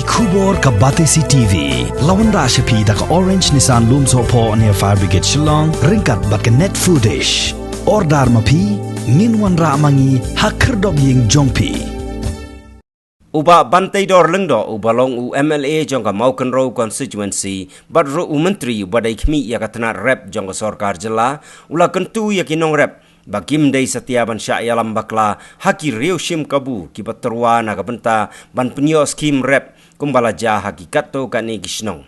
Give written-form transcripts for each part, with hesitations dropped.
Kubor ka Batesi TV. Lawan Rashapi da ka Orange Nissan Lumso po near Fire Brigade Shillong. Ringkat bat ka net foodish. Ordar mapi. Minwan ra mangi hakerdog ying jongpi. Uba Banteidor lengdo ubalong u MLA jongka Maukenro constituency badro u menteri badai kmi ya katna rep jongka sorkar jela ula kentu ya kinong rep bakim dei setiaban sya yalam bakla haki Riewshim Kabu Kiba Tyrwa na kabenta ban Pynïoh Skhim rep kumbala ja hakikat to kani kisnong.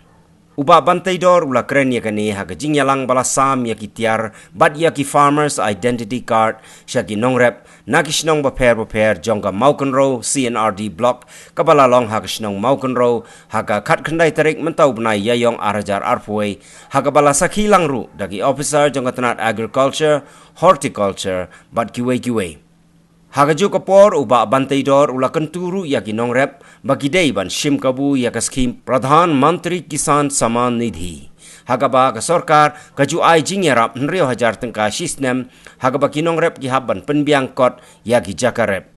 Uba Banteidor ula keren ya kani hakajing yalang balasam ya kitiar bad ya ki farmers identity card syaki nong rep nakisnong baper jongka Maukenro CNRD block kabala long hakisnong Maukenro haka kat kendai tarik mentau benai yayong arajar arpoi haka bala sakilang ru dagi officer jongka tenat agriculture horticulture bad kiwe Hagaju kapor uba Banteidor ula kenturu ya kinong rep bagi dei ban Shim Kabu ya ka Skhim Pradhan Mantri Kisan Saman Nidhi. Hagaba ka sorkar kaju ai jingyarap nrio hajar tengka sisnem hagaba kinong rep ki haban penbiang kot ya ki jakarep.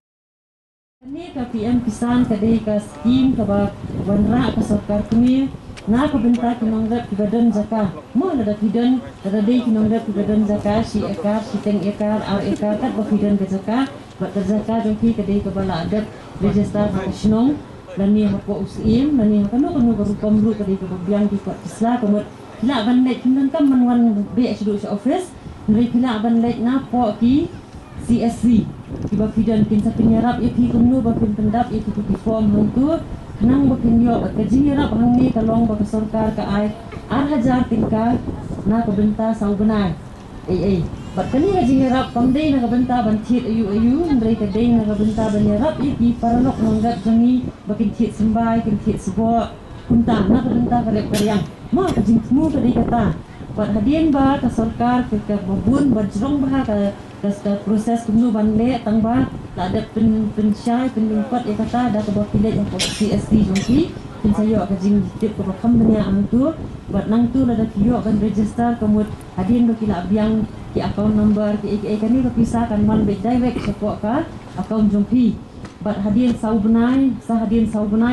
Ini ka PM Kisan ka dei ka Skhim ka ba wanra ka sorkar kami na ka benta kinong rep ki badan zakah. Mo na da kidan da dei kinong rep ki badan zakah si ekar si teng ekar ar ekar kat ba kidan ka zakah. Buat terzakat jongki kedai kebala adat register hakisnong dan ni hakwa usim dan ni hakano kanu berupam ru kedai kebiang di kuat kisla kemud kila ban lek kindan kam manwan BHD office nri kila ban lek na po ki CSC kiba kidan kin sa penyarap ya ki kunu ba kin pendap ya ki form hantu kenang ba kin yo ka jingarap hang ni kalong ba ka sarkar ka ai ar hajar tingka na ka benta sau benai Bat kani ka jingarap pamday na kabenta bantit ayu ndray ka day na kabenta banyarap iki paranok nanggat jangi bakin tit sembay kin tit sebo punta na kabenta ka lep karyang ma ka jingmu ka day kata bat hadien ba ka sarkar ka babun bajrong ba ka proses kumnu banle tang ba la ada pensyai penlimpat ya kata da ka bakilet yang CSD jongki kin sayo ka jing tip ka bakam banya ang tu bat nang tu la da kiyo kan register kamut hadien ba kila biang ki account number ki kani ka pisah kan man be direct support ka account jongpi bat hadien sau benai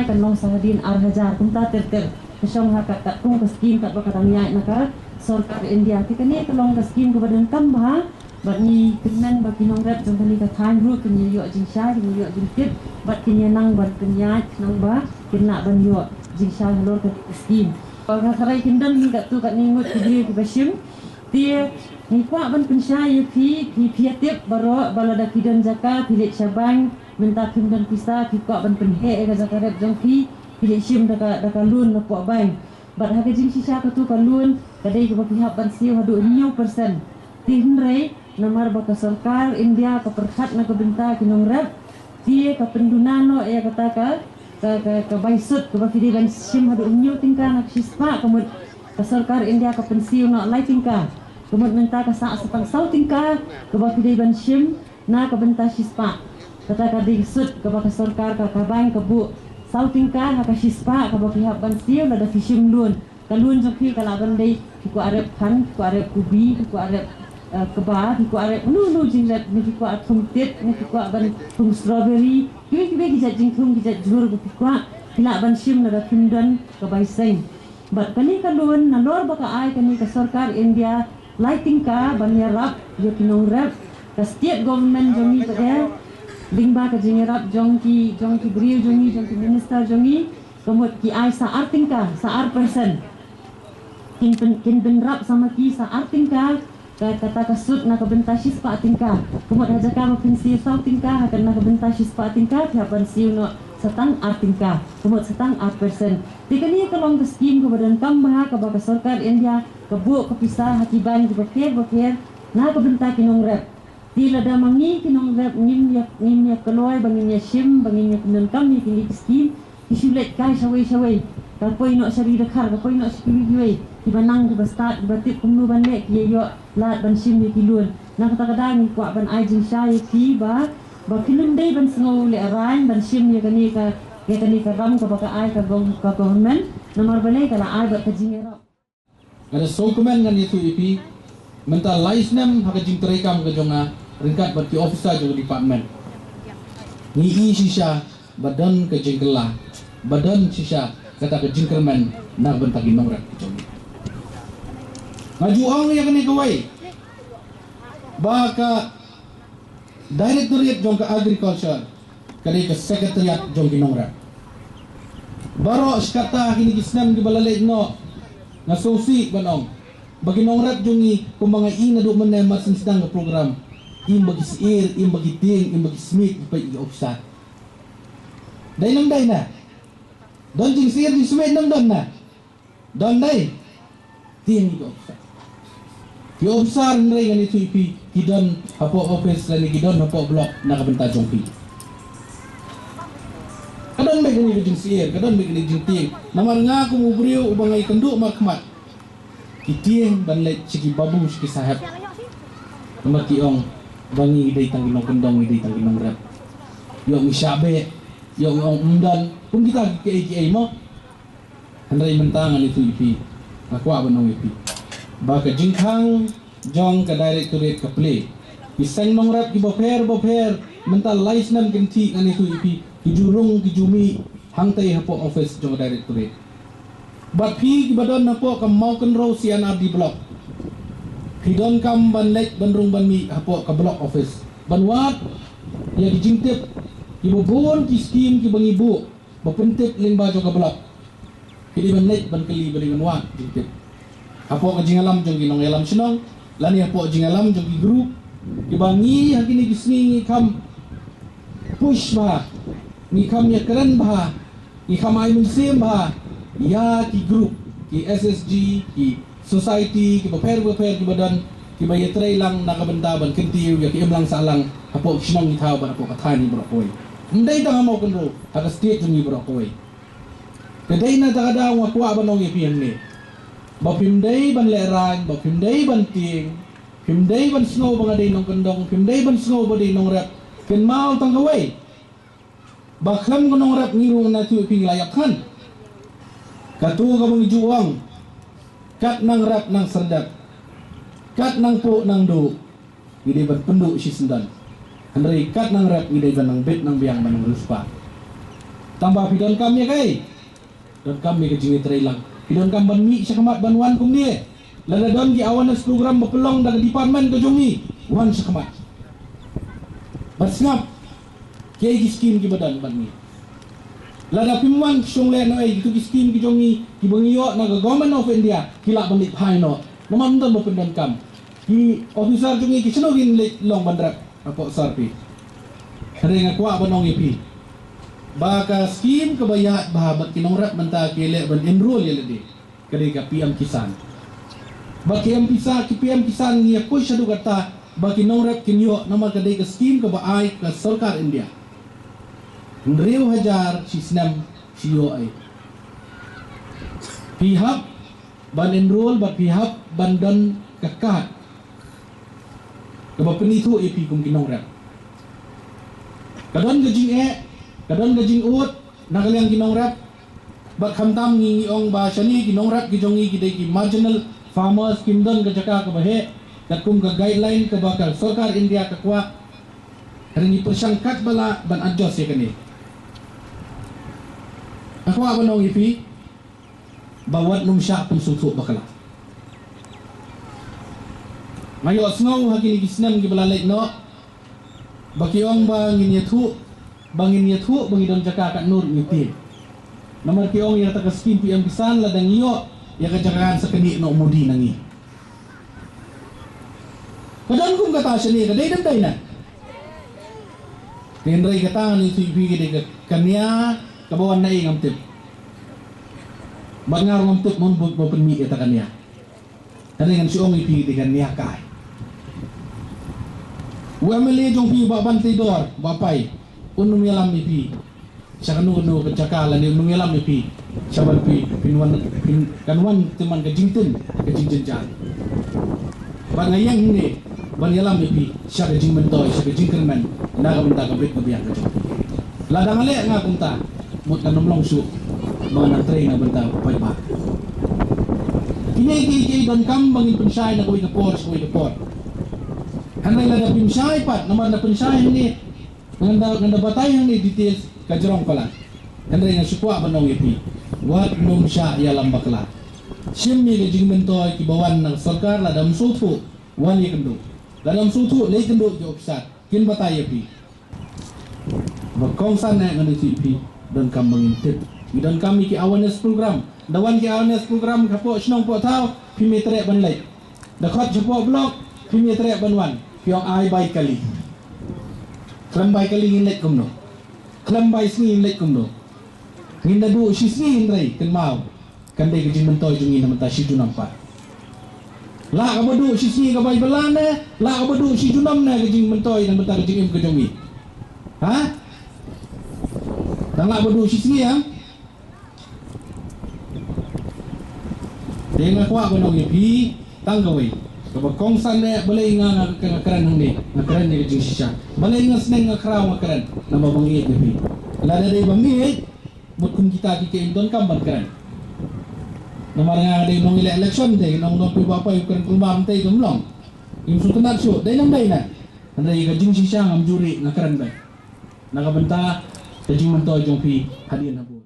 kan long sa hadien ar hajar kunta ter kesong ha ka tung ka skim ka ba kadang yai naka sarkar India ki kani ka long ka skim ka badan kam ba bat ni kenan ba kinong rep jong kani ka time root kini yo jing sha kini yo jing tip bat kini nang ban penyai nang ba kena ban yo jing sha halor ka skim ka karai kindan ni ka tu ka ningut ki Riewshim dia ni kuat ban pensyai pi tip baro balada kidan zakah pilik syabang minta kindan pisa ki kuat ban penhe ka zakarep jong pi Riewshim da ka lun na kuat bang bat ha jing sisa ka tu ka lun kadai ka pihak ban siu hadu 9% tinrei namar ba ka sarkar India ka perkhat na ka benta kinong rep dia ka pendunano ya kata ka baisut ka bakidi ban Shim hadu 9 tingkah nak sispa kamud ka sarkar India ka pensiu nak lai tingkah kemud minta ka sa sepang sau tingkah ka bakidi ban Shim na ka benta sispa kata ka disut ka ba ka sarkar ka bang ka bu sau tingkah ka sispa ka ba pihak ban siu la da Shim lun kalun jokhi kala ban dei ku arep khan ku arep kubi ku arep keba ku arep nu jinglet ni ku arep thumtit ni ku ban thum strawberry ki ki jing thum ki jur ku kila ban Shim la da kindan ka baiseng bat kani kalun nalor baka ai kani ka sarkar India lighting ka banyarap yo kinong rep ka state government jongi pada lingba ka jingarap jongki brio jongki minister jongi kemut ki ai sa artingka sa ar persen kin benrap sama ki sa artingka kata kasut na kabenta sispa tingka kemut hajaka mapensi sau tingka akan na kabenta sispa tingka tiapan siu no setang artingka kemut setang ar persen tikani kalong ka skim ka badan kambah ka baka sarkar India kebu kepisah hakiban ke bakir na kabenta kinong rep tila da mangi kinong rep ngin ya keloy bangin ya Shim bangin ya kinong kam ni kini skim isulet kai sawai ka poi no sari dekhar ka poi no sikiwi kibanang ke start batik kumnu ban lek ye yo lat ban Shim ni kilun na kata kadang ni kwa ban ai jing sha ye Kiba ba kinun dei ban sngau le arain ban Shim ye kani ka ram ka baka ai ka government nomor balai kala ai ba ka jingera ada dokumen kan itu ipi menta license hak jing terekam ke jonga ringkat bagi officer juga department ni sisa badan ke jenggelah badan sisa kata ke jingkerman nak bentagi nongrak kejongi ngaju ang yang kena kawai baka Directorate jong ke agriculture kali ke sekretariat jong kinongra baro skata kini kisnan di balalay no ngasusi banong bagi nongrat jongi kumanga ina do men masin sedang ke program im bagi siir im bagi ting im bagi smith pa i offsat dai nang dai na don jing siir di smith nang don na don dai ting i offsat ki offsar nrai ngani tu ipi kidon hapo office lani kidon hapo block nakabenta jongpi kadon may gani jing siir kadon may gani jing ting namar nga kumubriyo ubangay kanduk makmat kitieng banlay sigi babu sigi sahab namar kiong bangi iday tang ginong kendong iday tang ginong rap yung isyabe yung umdan kung kita kaya mo handray mentangan itu ipi nakwa ba nung ipi baka jingkang jong ka directorate ka play isang nong rap ki boper mental lais nan genti kan itu ipi kijurung kijumi hangtay hapo office jong directorate but pi kibadon hapo ka Mountain Road CNRD block hidon kam banlek bandrung banmi hapo ka block office banwat ya dijingtip kibubun ki Skhim ki bangibu bapentip lingba jong ka block kidi banlek ban kali banwat jingtip hapo ka jingalam jong ginong yalam senong lani hapo jingalam jong ki group kibangi hakini kisni kam push ba ni kam ya keren ba ni kam ay musim ba ya ki group ki SSG ki society ki baper ki badan ki bayetray lang nakabentaban kentiyo ya ki imlang salang hapo sinong itaw ba hapo katani bro koy nday ta mo kunro aga state jong bro koy kaday na takada wa kwa ba nong ipian ni bapimday ban lerang bapimday ban ting pimday ban snow bang aday nong kendong pimday ban snow ba day nong rap ken mau tang kaway baklam ko nong rap ngirong na tu ping layak kan katu ka mong juwang kat nang rap nang serdap kat nang po nang do gide ban penduk si sendan andai kat nang rap gide ban nang bet nang biang ban nang ruspa tambah pidon kami kay don kami ke jingi trailang pidon kam ban mi sakamat banwan kum dia lada don ki awan program bapelong daga department ke jongi wan sakamat basngap kiai ki Skhim ki badan ban mi lada pimwan song le no ai tu ki Skhim ki jongi ki Pynïoh na government of India kilak ban lit hai no naman don bapendon kam ki officer jongi ki senogin le long bandrak apo sarpi kare ngakwa banong ipi baka Skhim kebayat bahabat kinongrat menta kele ban enroll ya lede kare ka PM Kisan baki PM Kisan ni aku syadu kata baki nongrat Pynïoh nomor kadai ke Skhim ke baai ke sarkar India Rieu hajar si senam si yo ai pihak ban enroll bat pihak ban dan kekat ke bapeni tu AP kum kinongrat kadon gajing kadon gajing ut nakaliang kinongrat bak khamtam ngi ong ba shani kinongrat gijongi kidai ki marginal farmers kimdon ke jaka ke bahe kakum ke guideline ke bakal sarkar India ke kwa hari ni persangkat bala ban adjust ya kani aku apa nong ipi bawat numsya pemsutuk bakala mayo snow hakini kisnan gi balalek no baki ong bangin yathu bangin don jaka kat nur ngiti nomor ki ong ya ta ka Skhim PM Kisan ladang iyo ya ka jakakan sa kani no mudi nangi kadang kum kata sini kadai dam dai na kendrai kata ni tu ipi ge kania kabawan na ingam tip bangar ngumput mon bo penmi eta kania tadi ngan si ong ipi de kania kai wamele jong pi ba Banteidor bapai unum yalam ipi sakanu ke cakala ni unum yalam ipi saban pi pinwan kanwan teman ke jingten jan bangayang ni ban yalam ipi sya jing mentoy sya jing kerman na ka benta ka bit ka biang ka ladang ale nga kunta mut kanom longsu mga train na benta pa ini don kam bangin pensay na kuwi ka port hanay lada pensay pat naman na pensay ni nganda batay ni details ka jerong pala Kan dengan supua banong ipi. Wat nung sya ya lambakla. Shim ni ke jing mentoy ki bawan nang sarkar la dalam sutu wan ye kendo. Dalam sutu le kendo ke ofisat. Kin batai ipi. Berkongsan dengan ipi dan kam mengintip. Dan kami ki awareness program. Dawan ki awareness program kapok senong pok tau pi metrek ban lai. Dakot jepok blok pi metrek ban wan. Piong ai bai kali. Kelam bai kali ngin lek kumno. Kelam bai singi ngin lek kumno. Ngin dadu si singi ngin rai ken mau. Kan dai kejing mentoy jungin namenta si junampat. La ka bodu si singi ka bai belane, la ka bodu si junam na kejing mentoy namenta kejing im kejongi. Ha? Tang la bodu si singi ya? Dengan kuat banong ipi tang gawe. Kebakongsan ne balai ngakaran hang ni, ngakaran ni kejing sisa. Balai ngasneng ngakraw ngakaran nama bangi ipi. La dari bangi buat kun kita ki don kam ban karan. Nama nga dai nong election dai nong pi bapa yu kan kulmam tai tumlong. Im sutunat su dai nang dai na. Andai kejing sisa ngam juri ngakaran bai. Nakabenta kejing mentoy jong pi hadian habu.